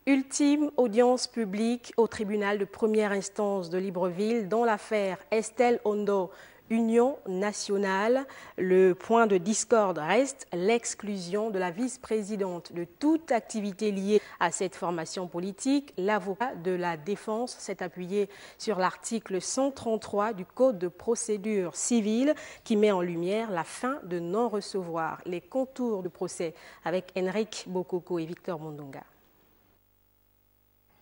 Ultime audience publique au tribunal de première instance de Libreville dans l'affaire Estelle Ondo, Union nationale. Le point de discorde reste l'exclusion de la vice-présidente de toute activité liée à cette formation politique. L'avocat de la défense s'est appuyé sur l'article 133 du Code de procédure civile qui met en lumière la fin de non-recevoir. Les contours du procès avec Henrik Bokoko et Victor Mondonga.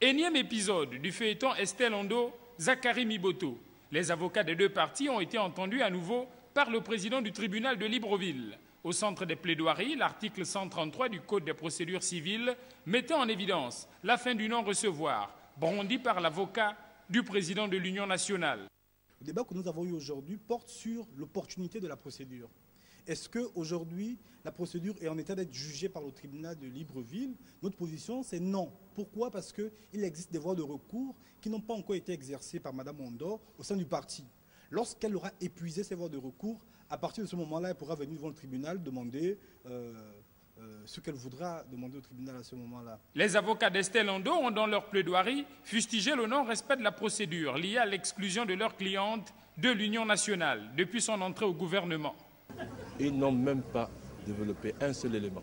Énième épisode du feuilleton Estelle Ondo, Zachary Miboto. Les avocats des deux parties ont été entendus à nouveau par le président du tribunal de Libreville. Au centre des plaidoiries, l'article 133 du Code des procédures civiles mettait en évidence la fin du non-recevoir, brandi par l'avocat du président de l'Union nationale. Le débat que nous avons eu aujourd'hui porte sur l'opportunité de la procédure. Est-ce qu'aujourd'hui, la procédure est en état d'être jugée par le tribunal de Libreville? Notre position, c'est non. Pourquoi? Parce qu'il existe des voies de recours qui n'ont pas encore été exercées par Mme Ondo au sein du parti. Lorsqu'elle aura épuisé ces voies de recours, à partir de ce moment-là, elle pourra venir devant le tribunal demander ce qu'elle voudra demander au tribunal à ce moment-là. Les avocats d'Estelle Ondo ont dans leur plaidoirie fustigé le non-respect de la procédure liée à l'exclusion de leur cliente de l'Union nationale depuis son entrée au gouvernement. Ils n'ont même pas développé un seul élément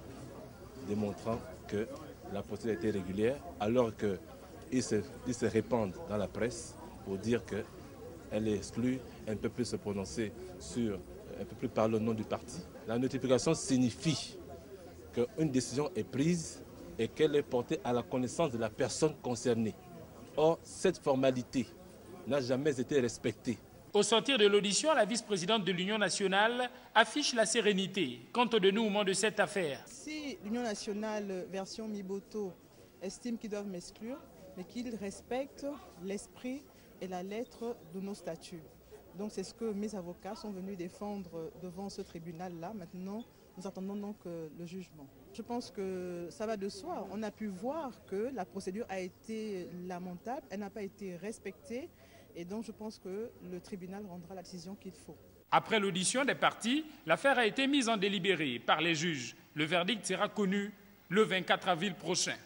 démontrant que la procédure était régulière, alors qu'ils se répandent dans la presse pour dire qu'elle est exclue, elle ne peut plus se prononcer elle ne peut plus parler au nom du parti. La notification signifie qu'une décision est prise et qu'elle est portée à la connaissance de la personne concernée. Or, cette formalité n'a jamais été respectée. Au sortir de l'audition, la vice-présidente de l'Union nationale affiche la sérénité quant au dénouement de cette affaire. Si l'Union nationale, version Miboto, estime qu'ils doivent m'exclure, mais qu'ils respectent l'esprit et la lettre de nos statuts. Donc c'est ce que mes avocats sont venus défendre devant ce tribunal-là. Maintenant, nous attendons donc le jugement. Je pense que ça va de soi. On a pu voir que la procédure a été lamentable, elle n'a pas été respectée. Et donc je pense que le tribunal rendra la décision qu'il faut. Après l'audition des parties, l'affaire a été mise en délibéré par les juges. Le verdict sera connu le 24 avril prochain.